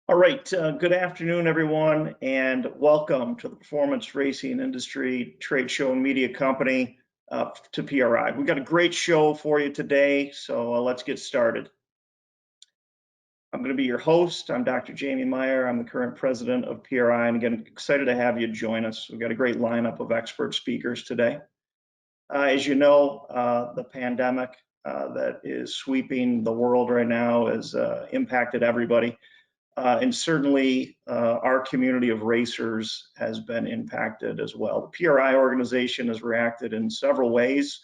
All right, good afternoon, everyone, and welcome to the Performance Racing Industry Trade Show and Media Company to PRI. We've got a great show for you today, so let's get started. I'm going to be your host. I'm Dr. Jamie Meyer. I'm the current president of PRI, and again, excited to have you join us. We've got a great lineup of expert speakers today. As you know, the pandemic that is sweeping the world right now has impacted everybody. And certainly our community of racers has been impacted as well. The PRI organization has reacted in several ways,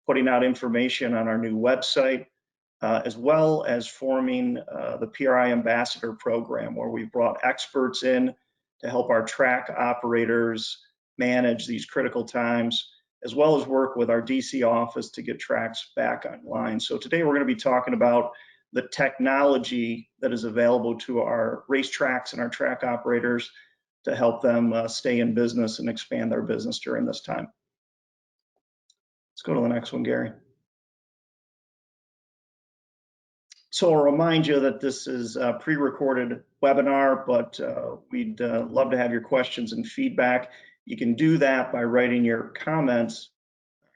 putting out information on our new website, as well as forming the PRI Ambassador Program, where we've brought experts in to help our track operators manage these critical times, as well as work with our DC office to get tracks back online. So today we're going to be talking about the technology that is available to our racetracks and our track operators to help them stay in business and expand their business during this time. Let's go to the next one, Gary. So I'll remind you that this is a pre-recorded webinar, but we'd love to have your questions and feedback. You can do that by writing your comments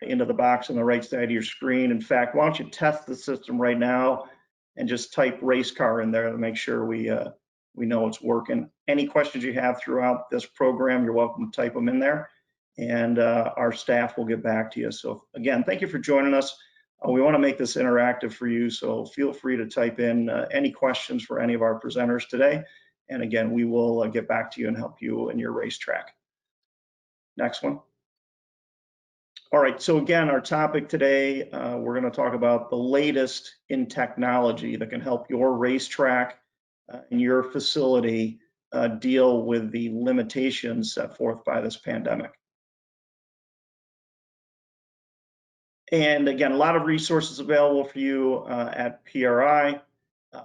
into the box on the right side of your screen. In fact, why don't you test the system right now and just type race car in there to make sure we know it's working. Any questions you have throughout this program, you're welcome to type them in there, and our staff will get back to you. So again, thank you for joining us. We want to make this interactive for you, so feel free to type in any questions for any of our presenters today. And again, we will get back to you and help you in your racetrack. Next one. All right, so again, our topic today, we're going to talk about the latest in technology that can help your racetrack and your facility deal with the limitations set forth by this pandemic. And again, a lot of resources available for you at PRI.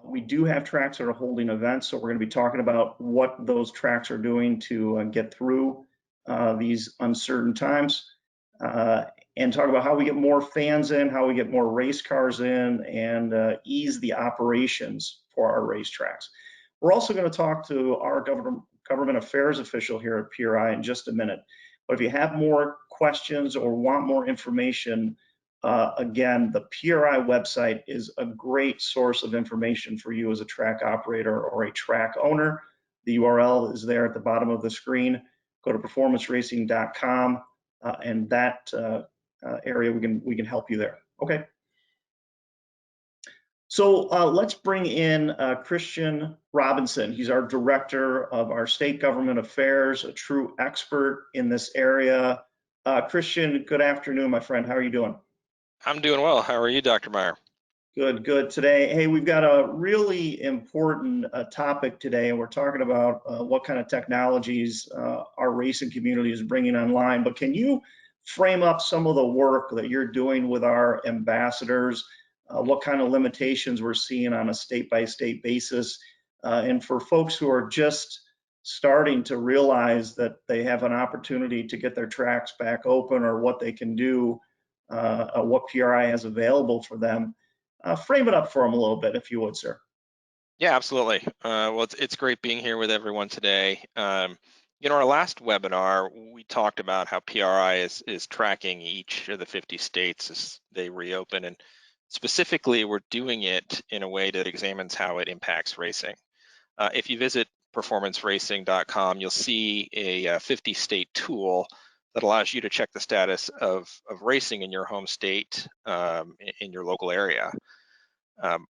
We do have tracks that are holding events, so we're going to be talking about what those tracks are doing to get through these uncertain times. And talk about how we get more fans in, how we get more race cars in, and ease the operations for our racetracks. We're also going to talk to our government affairs official here at PRI in just a minute. But if you have more questions or want more information, again, the PRI website is a great source of information for you as a track operator or a track owner. The URL is there at the bottom of the screen. Go to performanceracing.com. And that area, we can help you there. Okay. So let's bring in Christian Robinson. He's our director of our state government affairs, a true expert in this area. Christian, good afternoon, my friend. How are you doing? I'm doing well. How are you, Dr. Meyer? Good, good. Today, hey, we've got a really important topic today, and we're talking about what kind of technologies our racing community is bringing online. But can you frame up some of the work that you're doing with our ambassadors, what kind of limitations we're seeing on a state-by-state basis, and for folks who are just starting to realize that they have an opportunity to get their tracks back open, or what they can do, what PRI has available for them. Frame it up for them a little bit, if you would, sir. Yeah, absolutely. Well, it's great being here with everyone today. Our last webinar, we talked about how PRI is tracking each of the 50 states as they reopen, and specifically, we're doing it in a way that examines how it impacts racing. If you visit performanceracing.com, you'll see a 50-state tool that allows you to check the status of racing in your home state, in your local area.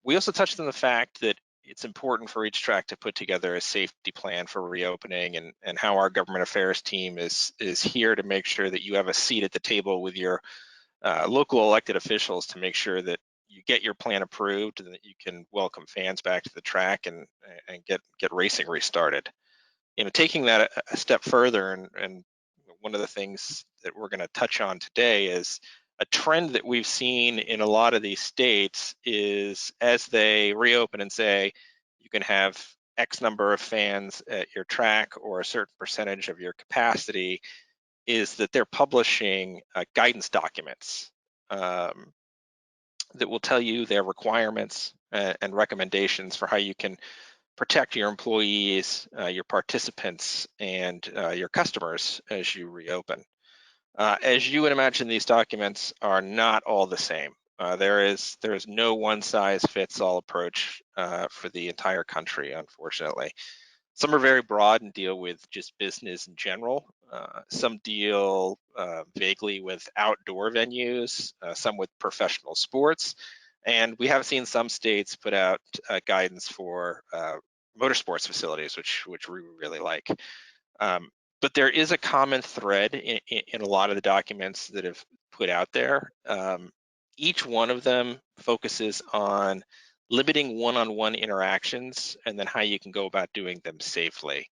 We also touched on the fact that it's important for each track to put together a safety plan for reopening, and how our government affairs team is here to make sure that you have a seat at the table with your local elected officials to make sure that you get your plan approved and that you can welcome fans back to the track and get racing restarted. Taking that a step further, and one of the things that we're going to touch on today is a trend that we've seen in a lot of these states is as they reopen and say you can have X number of fans at your track or a certain percentage of your capacity, is that they're publishing guidance documents that will tell you their requirements and recommendations for how you can protect your employees, your participants, and your customers as you reopen. As you would imagine, these documents are not all the same. There is no one-size-fits-all approach for the entire country, unfortunately. Some are very broad and deal with just business in general. Some deal vaguely with outdoor venues, some with professional sports, and we have seen some states put out guidance for motorsports facilities, which we really like. But there is a common thread in a lot of the documents that have put out there. Each one of them focuses on limiting one-on-one interactions and then how you can go about doing them safely.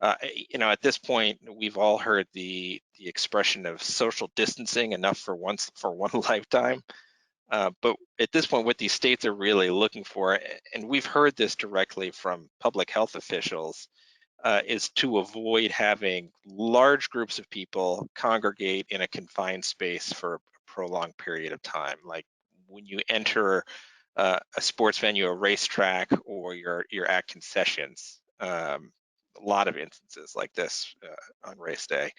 At this point, we've all heard the expression of social distancing, enough for one lifetime. But at this point, what these states are really looking for, and we've heard this directly from public health officials, is to avoid having large groups of people congregate in a confined space for a prolonged period of time. Like when you enter a sports venue, a racetrack, or you're at concessions. A lot of instances like this on race day.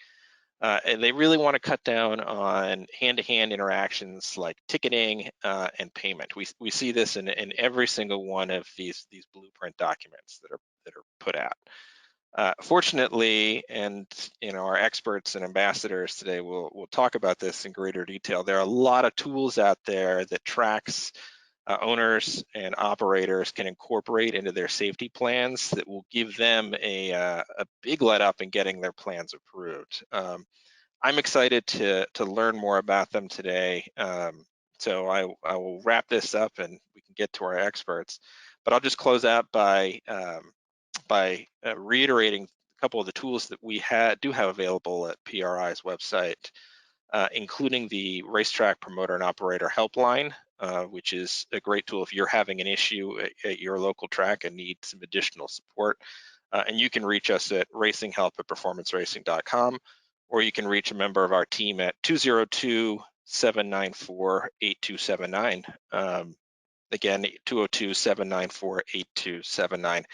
And they really want to cut down on hand-to-hand interactions like ticketing and payment. We see this in every single one of these blueprint documents that are put out. Fortunately, and our experts and ambassadors today will talk about this in greater detail. There are a lot of tools out there that tracks owners and operators can incorporate into their safety plans that will give them a big let up in getting their plans approved. I'm excited to learn more about them today. So I will wrap this up and we can get to our experts. But I'll just close out by reiterating a couple of the tools that we do have available at PRI's website, including the Racetrack Promoter and Operator Helpline, which is a great tool if you're having an issue at your local track and need some additional support. And you can reach us at racinghelp@performanceracing.com, or you can reach a member of our team at 202-794-8279. Again, 202-794-8279.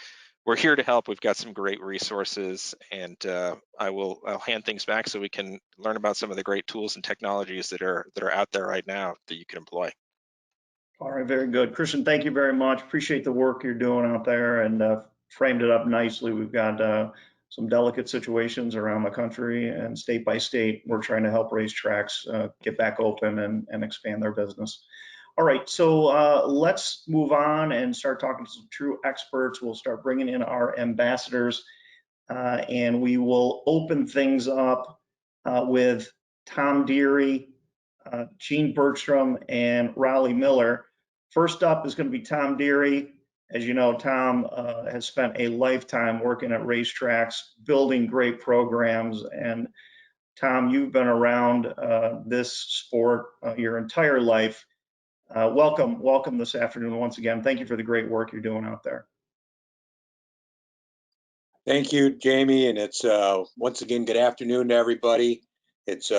We're here to help. We've got some great resources, and I'll hand things back so we can learn about some of the great tools and technologies that are out there right now that you can employ. All right, very good. Christian, thank you very much. Appreciate the work you're doing out there and framed it up nicely. We've got some delicate situations around the country, and state by state, we're trying to help racetracks get back open and expand their business. All right, so let's move on and start talking to some true experts. We'll start bringing in our ambassadors, and we will open things up with Tom Deery, Gene Bergstrom, and Rollie Miller. First up is going to be Tom Deery. As you know, Tom has spent a lifetime working at racetracks, building great programs. And Tom, you've been around this sport your entire life. Welcome this afternoon once again. Thank you for the great work you're doing out there. Thank you, Jamie, and it's once again, good afternoon to everybody. It's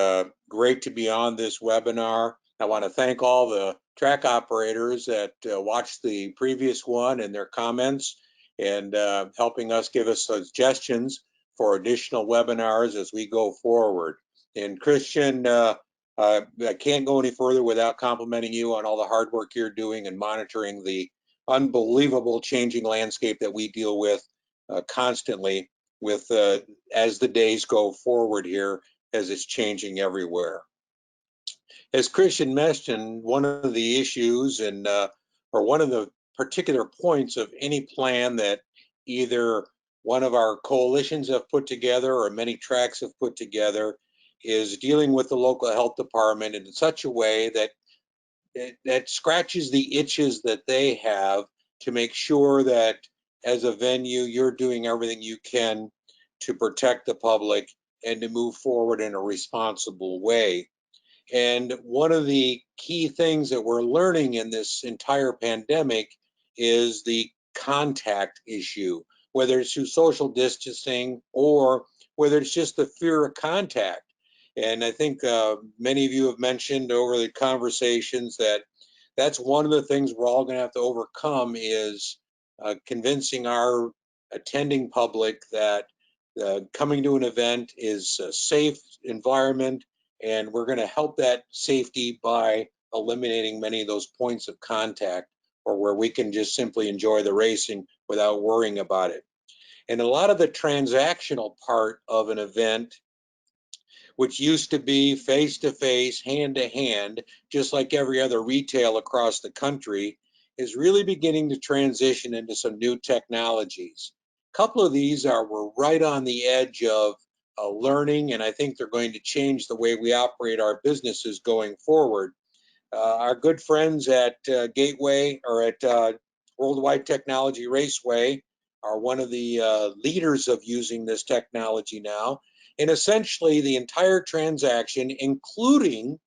great to be on this webinar. I want to thank all the track operators that watched the previous one and their comments and helping us give us suggestions for additional webinars as we go forward. And Christian, I can't go any further without complimenting you on all the hard work you're doing and monitoring the unbelievable changing landscape that we deal with constantly with as the days go forward here, as it's changing everywhere. As Christian mentioned, one of the issues and or one of the particular points of any plan that either one of our coalitions have put together or many tracks have put together is dealing with the local health department in such a way that that scratches the itches that they have to make sure that as a venue, you're doing everything you can to protect the public and to move forward in a responsible way. And one of the key things that we're learning in this entire pandemic is the contact issue, whether it's through social distancing or whether it's just the fear of contact. And I think many of you have mentioned over the conversations that that's one of the things we're all going to have to overcome is convincing our attending public that coming to an event is a safe environment, and we're going to help that safety by eliminating many of those points of contact, or where we can just simply enjoy the racing without worrying about it. And a lot of the transactional part of an event, which used to be face-to-face, hand-to-hand, just like every other retail across the country, is really beginning to transition into some new technologies. A couple of these we're right on the edge of learning, and I think they're going to change the way we operate our businesses going forward. Our good friends at Gateway, or at Worldwide Technology Raceway, are one of the leaders of using this technology now. And essentially the entire transaction, including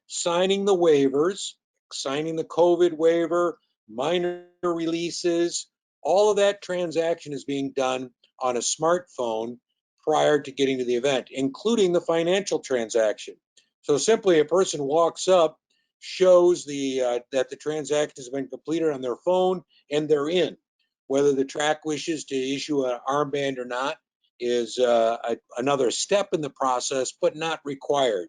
signing the waivers, signing the COVID waiver, minor releases, all of that transaction is being done on a smartphone prior to getting to the event, including the financial transaction. So simply a person walks up, shows that the transaction has been completed on their phone, and they're in. Whether the track wishes to issue an armband or not is another step in the process, but not required.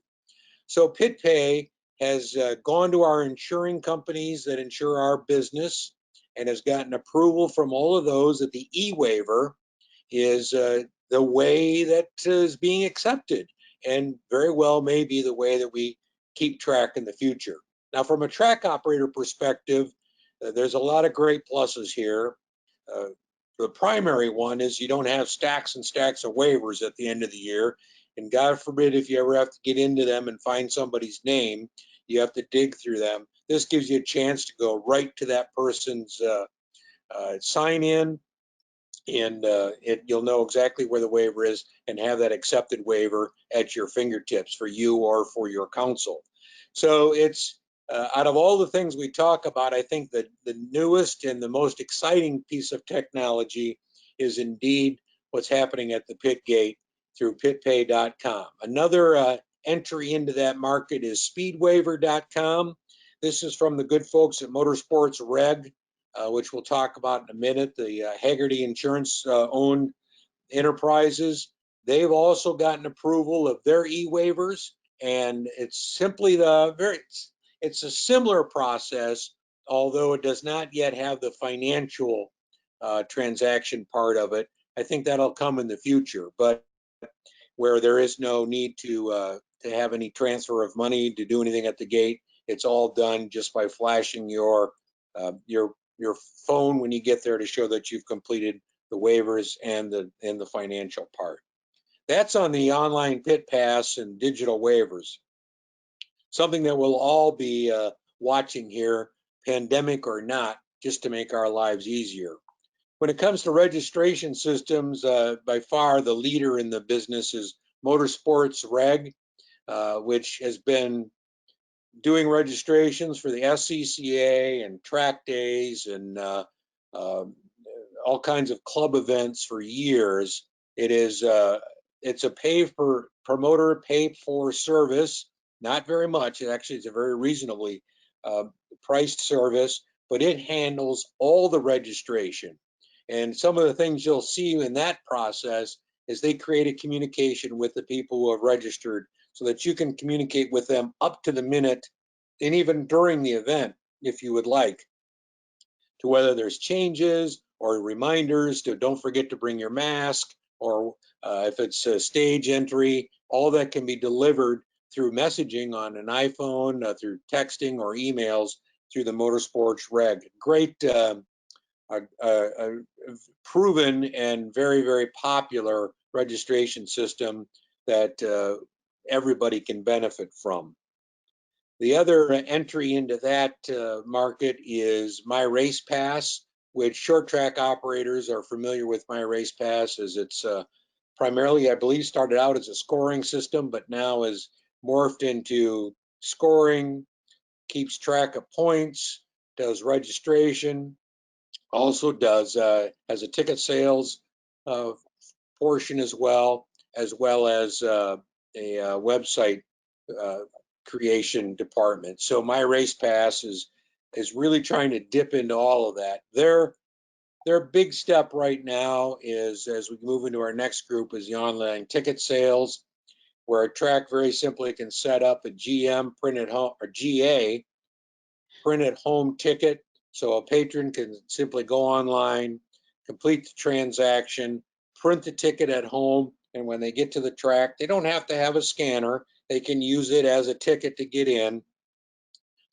So PitPay has gone to our insuring companies that insure our business and has gotten approval from all of those that the e-waiver is the way that is being accepted, and very well may be the way that we keep track in the future. Now, from a track operator perspective, there's a lot of great pluses here. The primary one is you don't have stacks and stacks of waivers at the end of the year. And God forbid if you ever have to get into them and find somebody's name, you have to dig through them. This gives you a chance to go right to that person's sign in, and you'll know exactly where the waiver is and have that accepted waiver at your fingertips for you or for your counsel. So it's out of all the things we talk about, I think that the newest and the most exciting piece of technology is indeed what's happening at the pit gate through pitpay.com. Another entry into that market is speedwaiver.com. This is from the good folks at Motorsports Reg, which we'll talk about in a minute, the Hagerty Insurance owned enterprises. They've also gotten approval of their e-waivers, and it's simply it's a similar process, although it does not yet have the financial transaction part of it. I think that'll come in the future, but where there is no need to have any transfer of money to do anything at the gate, it's all done just by flashing your phone when you get there to show that you've completed the waivers and the financial part. That's on the online pit pass and digital waivers. Something that we'll all be watching here, pandemic or not, just to make our lives easier. When it comes to registration systems, by far the leader in the business is Motorsports Reg, which has been doing registrations for the SCCA and track days and all kinds of club events for years. It's a promoter pay for service, not very much. Actually, it's a very reasonably priced service, but it handles all the registration. And some of the things you'll see in that process is they create a communication with the people who have registered so that you can communicate with them up to the minute and even during the event, if you would like, to whether there's changes or reminders to don't forget to bring your mask, or if it's a stage entry, all that can be delivered through messaging on an iPhone, through texting or emails through the Motorsports Reg. Great, proven and very, very popular registration system that everybody can benefit from. The other entry into that market is My Race Pass, which short track operators are familiar with. My Race Pass as it's primarily, I believe, started out as a scoring system, but now is morphed into scoring, keeps track of points, does registration, also does has a ticket sales portion as well as a website creation department. So My Race Pass is really trying to dip into all of that. Their their big step right now is, as we move into our next group, is the online ticket sales, where a track very simply can set up a GM printed home or GA printed home ticket. So a patron can simply go online, complete the transaction, print the ticket at home, and when they get to the track, they don't have to have a scanner. They can use it as a ticket to get in.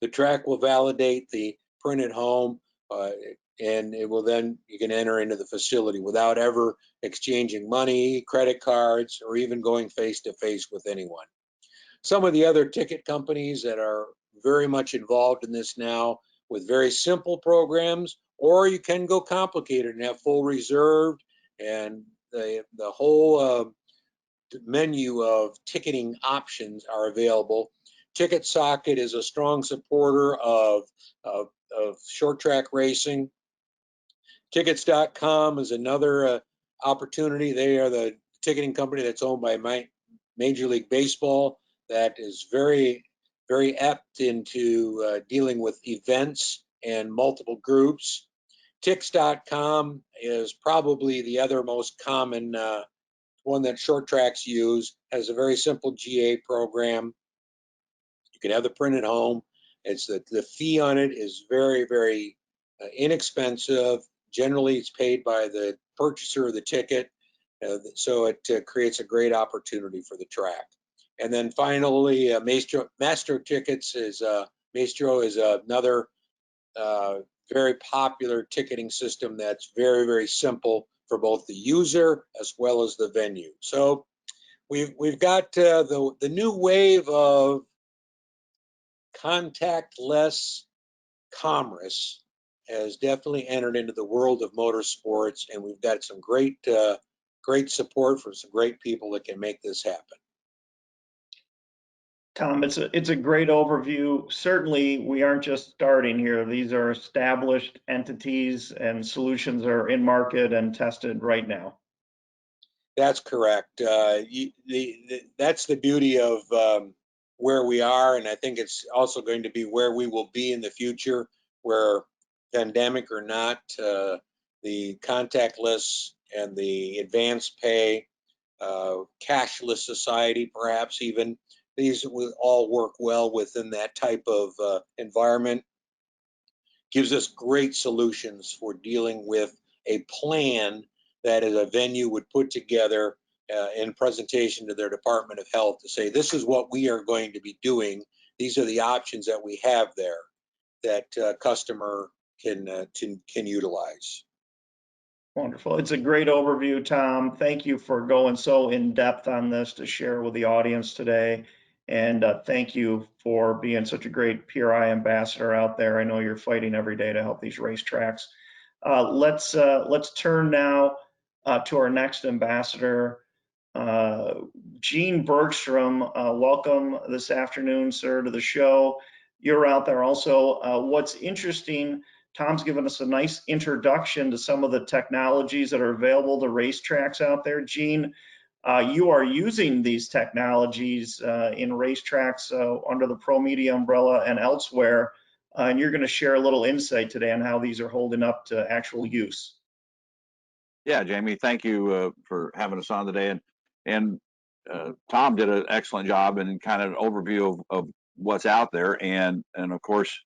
The track will validate the printed home, and it will then, you can enter into the facility without ever exchanging money, credit cards, or even going face to face with anyone. Some of the other ticket companies that are very much involved in this now with very simple programs, or you can go complicated and have full reserved, and the whole menu of ticketing options are available. Ticket Socket is a strong supporter of short track racing. Tickets.com is another opportunity. They are the ticketing company that's owned by Major League Baseball, that is very, very apt into dealing with events and multiple groups. Tix.com is probably the other most common one that short tracks use. Has a very simple GA program. You can have the print at home. It's the fee on it is very, very inexpensive. Generally, it's paid by the purchaser of the ticket, so it creates a great opportunity for the track. And then finally, Maestro Tickets is Maestro is another very popular ticketing system that's very, very simple for both the user as well as the venue. So we've got the new wave of contactless commerce has definitely entered into the world of motorsports, and we've got some great support from some great people that can make this happen. Tom, it's a great overview. Certainly, we aren't just starting here. These are established entities, and solutions are in market and tested right now. That's correct. That's the beauty of where we are, and I think it's also going to be where we will be in the future, where pandemic or not, the contactless and the advanced pay, cashless society, perhaps even, these will all work well within that type of environment. Gives us great solutions for dealing with a plan that a venue would put together in presentation to their Department of Health to say, this is what we are going to be doing. These are the options that we have there that customer can utilize. Wonderful. It's a great overview, Tom. Thank you for going so in depth on this to share with the audience today. And thank you for being such a great PRI ambassador out there. I know you're fighting every day to help these racetracks. Let's turn now to our next ambassador, Gene Bergstrom. Welcome this afternoon, sir, to the show. You're out there also. What's interesting, Tom's given us a nice introduction to some of the technologies that are available to racetracks out there. Gene, you are using these technologies in racetracks under the ProMedia umbrella and elsewhere, and you're going to share a little insight today on how these are holding up to actual use. Yeah, Jamie, thank you for having us on today. And Tom did an excellent job in kind of an overview of what's out there. And of course,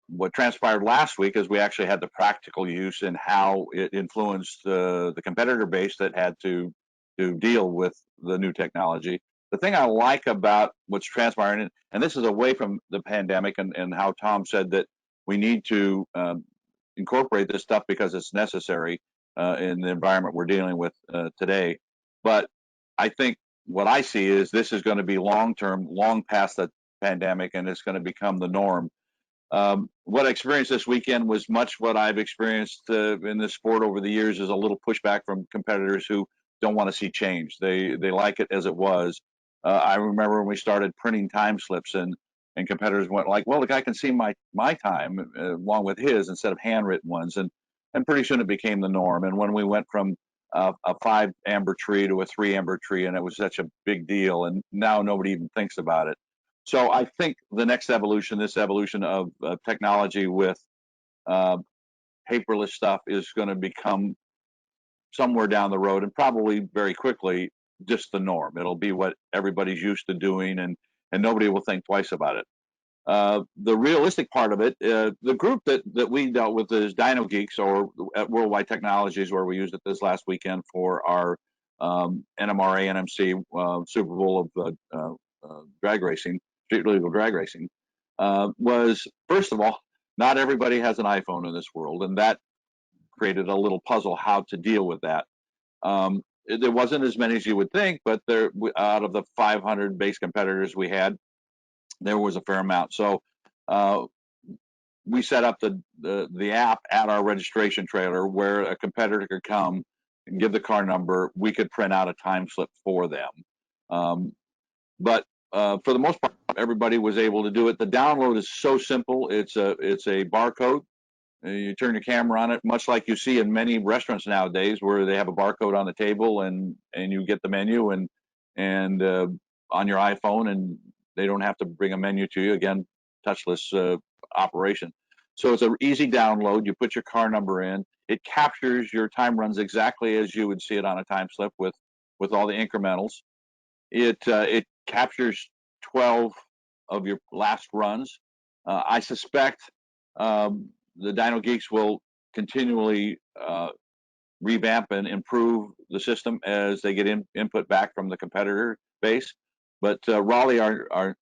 what transpired last week is we actually had the practical use and how it influenced the competitor base that had to deal with the new technology. The thing I like about what's transpiring, and this is away from the pandemic, and how Tom said that we need to incorporate this stuff because it's necessary in the environment we're dealing with today. But I think what I see is this is going to be long-term, long past the pandemic, and it's going to become the norm. What I experienced this weekend was much what I've experienced in this sport over the years, is a little pushback from competitors who don't want to see change. They like it as it was. I remember when we started printing time slips, and competitors went like, well, the guy can see my time along with his instead of handwritten ones, and pretty soon it became the norm. And when we went from a 5 amber tree to a 3 amber tree, and it was such a big deal, and now nobody even thinks about it. So I think the next evolution, this evolution of technology with paperless stuff is going to become somewhere down the road, and probably very quickly, just the norm. It'll be what everybody's used to doing, and nobody will think twice about it. The realistic part of it, the group that we dealt with is Dino Geeks, or at Worldwide Technologies, where we used it this last weekend for our NMRA NMC Super Bowl of drag racing, street legal drag racing. Was, first of all, not everybody has an iPhone in this world, and that created a little puzzle how to deal with that. There wasn't as many as you would think, but there, out of the 500 base competitors we had, there was a fair amount. So we set up the app at our registration trailer where a competitor could come and give the car number. We could print out a time slip for them. But for the most part, everybody was able to do it. The download is so simple. It's a barcode. You turn your camera on it, much like you see in many restaurants nowadays, where they have a barcode on the table, and you get the menu and on your iPhone, and they don't have to bring a menu to you. Again, touchless operation. So it's an easy download. You put your car number in. It captures your time runs exactly as you would see it on a time slip with all the incrementals. It captures 12 of your last runs. I suspect the Dino Geeks will continually revamp and improve the system as they get input back from the competitor base. But Rollie,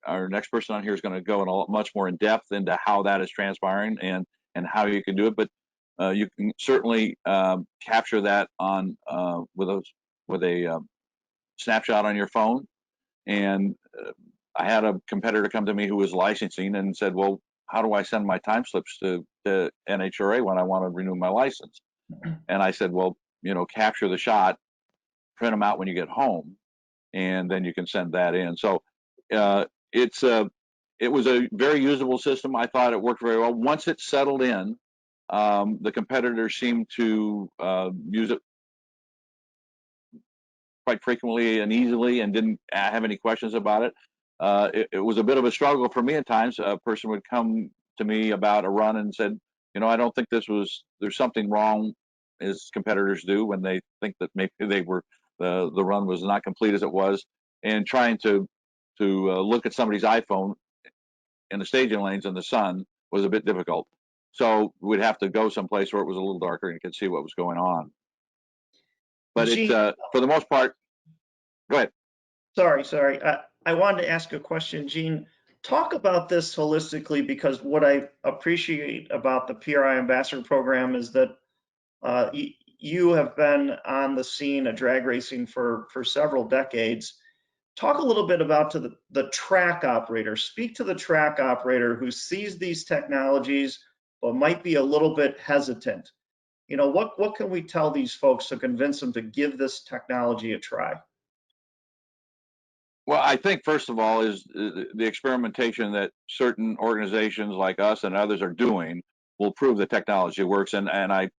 our next person on here, is going to go in a much more in depth into how that is transpiring and how you can do it. But you can certainly capture that on with a snapshot on your phone. And I had a competitor come to me who was licensing and said, "Well, how do I send my time slips to NHRA when I want to renew my license?" And I said, "Well, capture the shot, print them out when you get home, and then you can send that in." So it was a very usable system. I thought it worked very well. Once it settled in, the competitors seemed to use it quite frequently and easily, and didn't have any questions about it. It was a bit of a struggle for me at times. A person would come to me about a run and said, "I don't think there's something wrong," as competitors do when they think that maybe the run was not complete as it was, and trying to look at somebody's iPhone in the staging lanes in the sun was a bit difficult. So we'd have to go someplace where it was a little darker and you could see what was going on. But Gene, for the most part, go ahead. Sorry. I wanted to ask a question, Gene. Talk about this holistically, because what I appreciate about the PRI Ambassador Program is that you have been on the scene of drag racing for several decades. Talk a little bit about the track operator. Speak to the track operator who sees these technologies but might be a little bit hesitant. What can we tell these folks to convince them to give this technology a try? Well, I think first of all is the experimentation that certain organizations like us and others are doing will prove the technology works. And I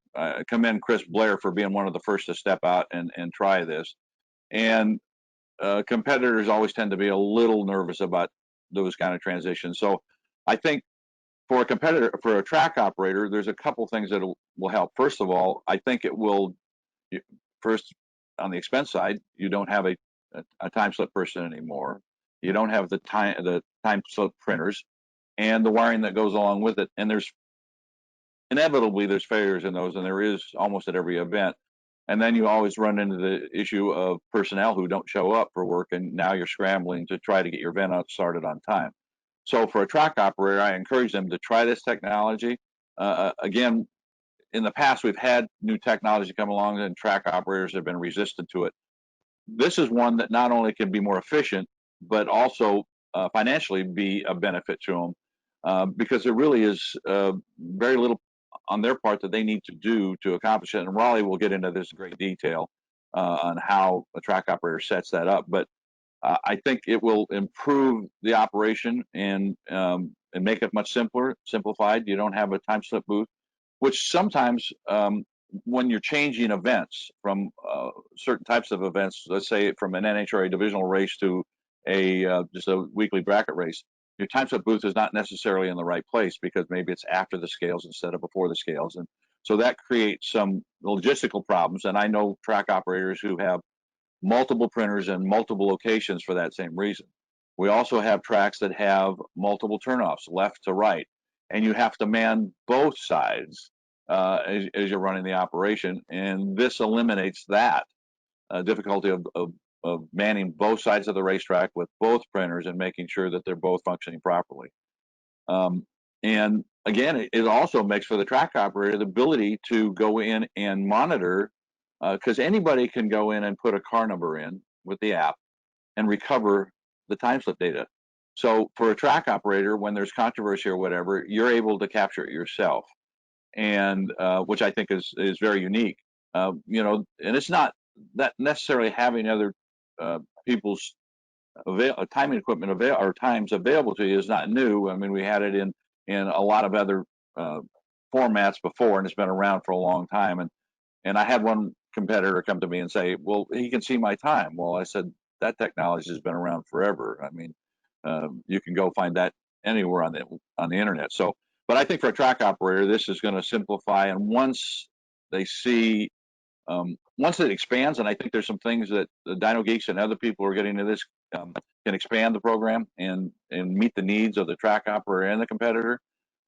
commend Chris Blair for being one of the first to step out and try this. And competitors always tend to be a little nervous about those kind of transitions. So I think for a track operator, there's a couple things that will help. First of all, I think it will, first, on the expense side, you don't have a time slip person anymore. You don't have the time slip printers and the wiring that goes along with it. And there's failures in those, and there is almost at every event. And then you always run into the issue of personnel who don't show up for work, and now you're scrambling to try to get your event out started on time. So for a track operator, I encourage them to try this technology. Again, in the past, we've had new technology come along and track operators have been resistant to it. This is one that not only can be more efficient, but also financially be a benefit to them, because there really is very little on their part that they need to do to accomplish it. And Rollie will get into this in great detail on how a track operator sets that up. But I think it will improve the operation and make it much simplified. You don't have a time slip booth, which sometimes when you're changing events from certain types of events, let's say from an NHRA divisional race to just a weekly bracket race, your time slip booth is not necessarily in the right place because maybe it's after the scales instead of before the scales. And So that creates some logistical problems. And I know track operators who have multiple printers in multiple locations for that same reason. We also have tracks that have multiple turnoffs, left to right, and you have to man both sides as you're running the operation. And this eliminates that difficulty of manning both sides of the racetrack with both printers and making sure that they're both functioning properly. And again, it also makes for the track operator the ability to go in and monitor, because anybody can go in and put a car number in with the app and recover the time slip data. So for a track operator, when there's controversy or whatever, you're able to capture it yourself, and which I think is very unique. And it's not that necessarily having other people's timing equipment or times available to you is not new. I mean, we had it in a lot of other formats before, and it's been around for a long time. And I had one competitor come to me and say, "Well, he can see my time." Well, I said, that technology has been around forever. I mean, you can go find that anywhere on the internet. So, but I think for a track operator, this is going to simplify. And once they see, once it expands, and I think there's some things that the Dyno Geeks and other people who are getting into this can expand the program and meet the needs of the track operator and the competitor.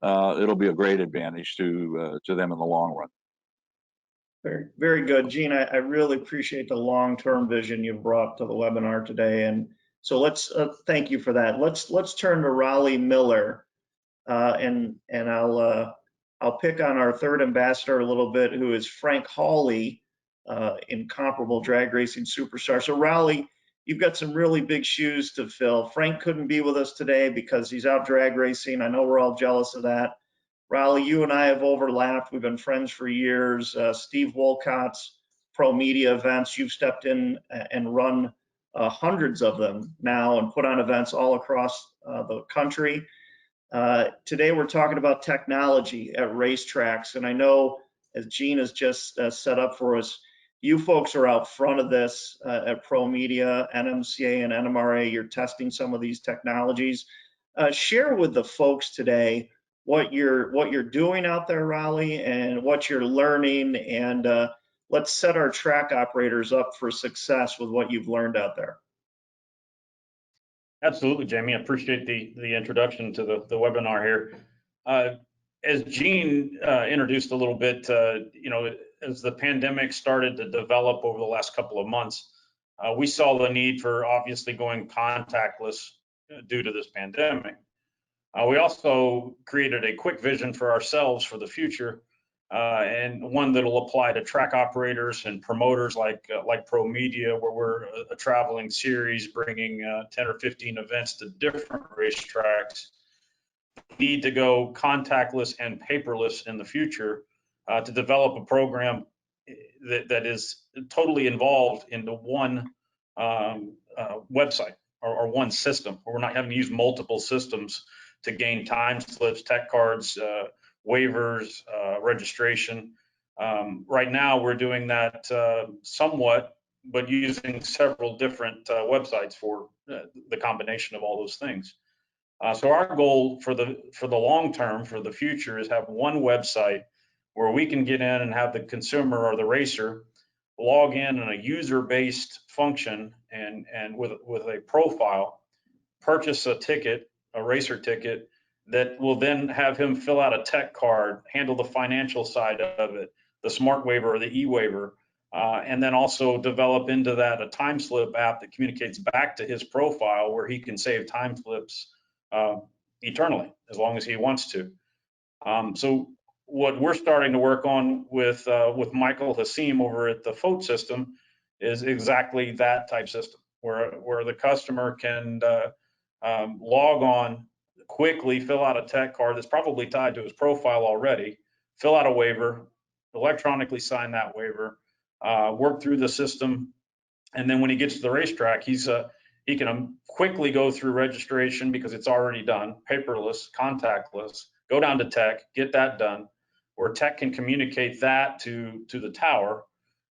It'll be a great advantage to them in the long run. Very, very good, Gene. I really appreciate the long-term vision you brought to the webinar today, and so let's thank you for that. Let's turn to Rollie Miller, and I'll pick on our third ambassador a little bit, who is Frank Hawley, incomparable drag racing superstar. So Rollie, you've got some really big shoes to fill. Frank couldn't be with us today because he's out drag racing. I know we're all jealous of that. Rollie, you and I have overlapped. We've been friends for years. Steve Wolcott's ProMedia events, you've stepped in and run hundreds of them now and put on events all across the country. Today we're talking about technology at racetracks, and I know, as Gene has just set up for us, you folks are out front of this at ProMedia, NMCA, and NMRA. You're testing some of these technologies. Share with the folks today what you're doing out there, Rollie, and what you're learning, and let's set our track operators up for success with what you've learned out there. Absolutely, Jamie. I appreciate the introduction to the webinar here. As Gene introduced a little bit, as the pandemic started to develop over the last couple of months, we saw the need for obviously going contactless due to this pandemic. We also created a quick vision for ourselves for the future, and one that'll apply to track operators and promoters like ProMedia, where we're a traveling series bringing 10 or 15 events to different racetracks. We need to go contactless and paperless in the future to develop a program that is totally involved into one website or one system, where we're not having to use multiple systems to gain time slips, tech cards, waivers, registration. Right now, we're doing that somewhat, but using several different websites for the combination of all those things. So our goal for the long term, for the future, is have one website where we can get in and have the consumer or the racer log in a user-based function and with a profile, purchase a ticket, a racer ticket, that will then have him fill out a tech card, handle the financial side of it, the smart waiver or the e-waiver, and then also develop into that a time slip app that communicates back to his profile, where he can save time slips eternally, as long as he wants to. So what we're starting to work on with Michael Hasim over at the FOAT system is exactly that type system, where the customer can log on quickly, fill out a tech card that's probably tied to his profile already, fill out a waiver, electronically sign that waiver, work through the system, and then when he gets to the racetrack, he can quickly go through registration because it's already done, paperless, contactless, go down to tech, get that done, where tech can communicate that to the tower,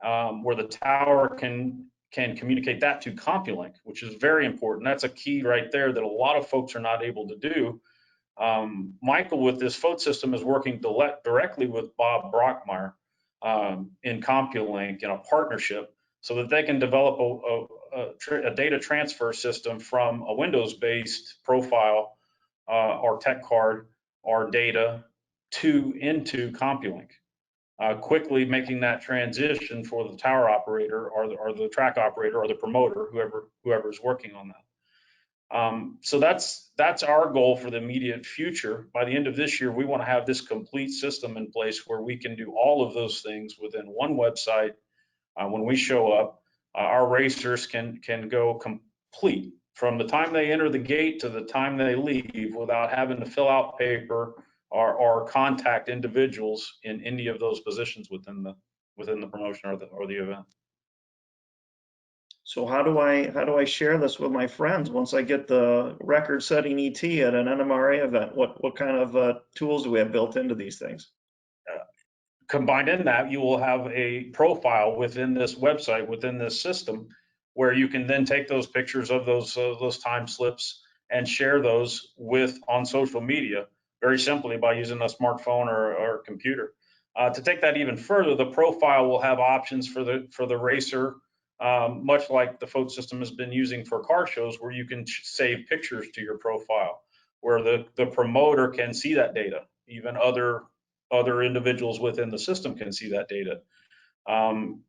where the tower can communicate that to CompuLink, which is very important. That's a key right there that a lot of folks are not able to do. Michael, with this phone system, is working directly with Bob Brockmeyer in CompuLink in a partnership so that they can develop a data transfer system from a Windows-based profile or tech card or data into CompuLink, quickly making that transition for the tower operator or the track operator or the promoter, whoever is working on that. So that's our goal for the immediate future. By the end of this year, we want to have this complete system in place where we can do all of those things within one website. When we show up, our racers can go complete from the time they enter the gate to the time they leave without having to fill out paper or contact individuals in any of those positions within the promotion or the event. So how do I share this with my friends once I get the record-setting ET at an NMRA event? What kind of tools do we have built into these things? Combined in that, you will have a profile within this website, within this system, where you can then take those pictures of those time slips and share those on social media very simply by using a smartphone or a computer. To take that even further, the profile will have options for the racer, much like the photo system has been using for car shows, where you can save pictures to your profile, where the promoter can see that data, even other individuals within the system can see that data. On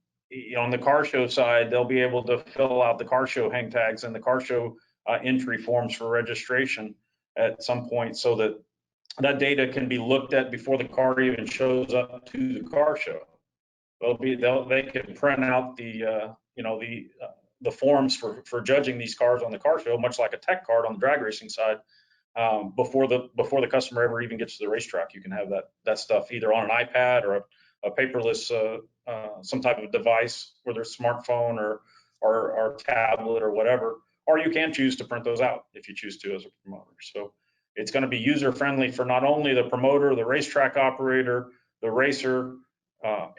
the car show side, they'll be able to fill out the car show hang tags and the car show entry forms for registration at some point, so that data can be looked at before the car even shows up to the car show. They can print out the forms for judging these cars on the car show, much like a tech card on the drag racing side. Before the customer ever even gets to the racetrack, you can have that stuff either on an iPad or a paperless some type of device, whether it's smartphone or tablet or whatever, or you can choose to print those out if you choose to as a promoter. So it's going to be user friendly for not only the promoter, the racetrack operator, the racer,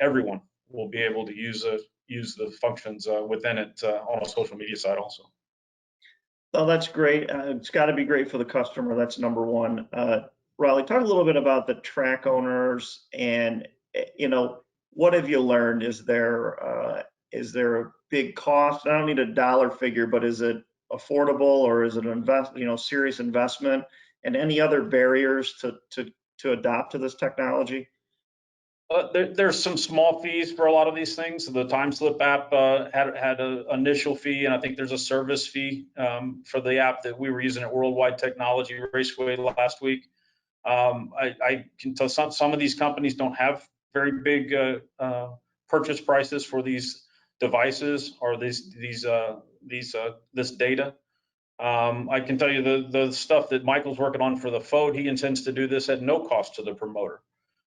everyone will be able to use the functions within it on a social media side also. Oh, that's great. It's got to be great for the customer. That's number one. Rollie, talk a little bit about the track owners and, what have you learned? Is there a big cost? I don't need a dollar figure, but is it affordable or is it serious investment? And any other barriers to adopt to this technology? There's some small fees for a lot of these things. The time slip app had an initial fee, and I think there's a service fee for the app that we were using at Worldwide Technology Raceway last week. I can tell some of these companies don't have very big purchase prices for these devices or this data. I can tell you the stuff that Michael's working on for the FOD, he intends to do this at no cost to the promoter.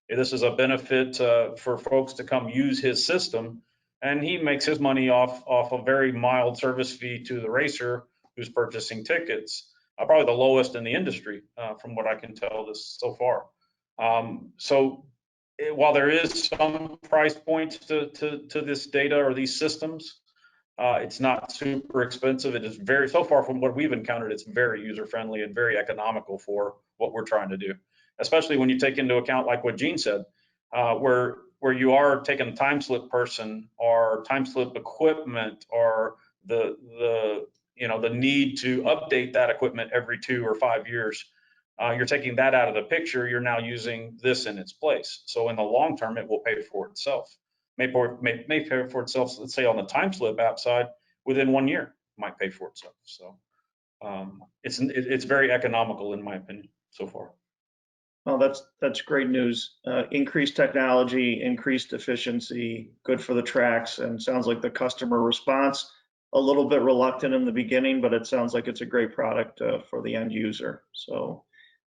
This is a benefit for folks to come use his system, and he makes his money off a very mild service fee to the racer who's purchasing tickets, probably the lowest in the industry from what I can tell this so far. So while there is some price points to this data or these systems, it's not super expensive. It is so far from what we've encountered, it's very user friendly and very economical for what we're trying to do. Especially when you take into account, like what Gene said, where you are taking a time slip person or time slip equipment or the need to update that equipment every 2 or 5 years. You're taking that out of the picture. You're now using this in its place. So in the long term, it will pay for itself. May pay for itself, let's say on the time slip app side, within 1 year, it might pay for itself. So it's very economical in my opinion so far. Well, that's great news. Increased technology, increased efficiency, good for the tracks, and sounds like the customer response a little bit reluctant in the beginning, but it sounds like it's a great product for the end user. So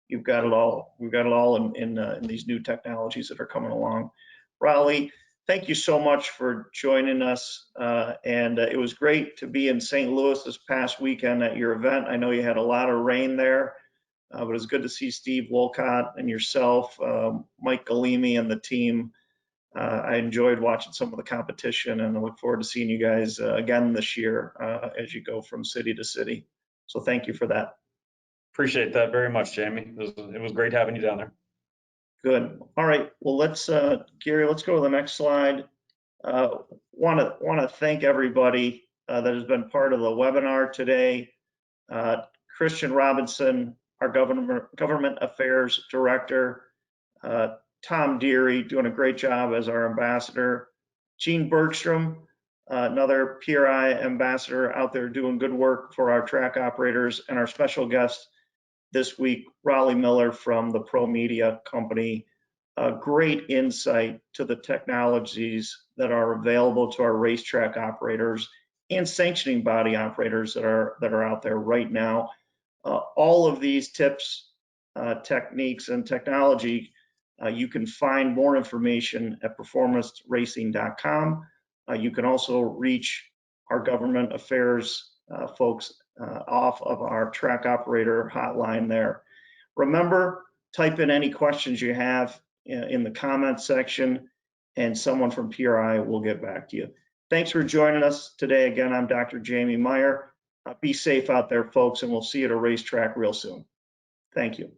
you've got it all. We've got it all in these new technologies that are coming along. Rollie, thank you so much for joining us. And it was great to be in St. Louis this past weekend at your event. I know you had a lot of rain there. But it was good to see Steve Wolcott and yourself, Mike Galimi and the team. I enjoyed watching some of the competition, and I look forward to seeing you guys again this year as you go from city to city. So thank you for that. Appreciate that very much, Jamie. It was great having you down there. Good. All right. Well, Gary, let's go to the next slide. Want to thank everybody that has been part of the webinar today. Christian Robinson, our government affairs director, Tom Deery doing a great job as our ambassador, Gene Bergstrom, another PRI ambassador out there doing good work for our track operators, and our special guest this week, Rollie Miller from the ProMedia company. Great insight to the technologies that are available to our racetrack operators and sanctioning body operators that are out there right now. All of these tips, techniques, and technology, you can find more information at performanceracing.com. You can also reach our government affairs folks off of our track operator hotline there. Remember, type in any questions you have in the comments section, and someone from PRI will get back to you. Thanks for joining us today. Again, I'm Dr. Jamie Meyer. Be safe out there, folks, and we'll see you at a racetrack real soon. Thank you.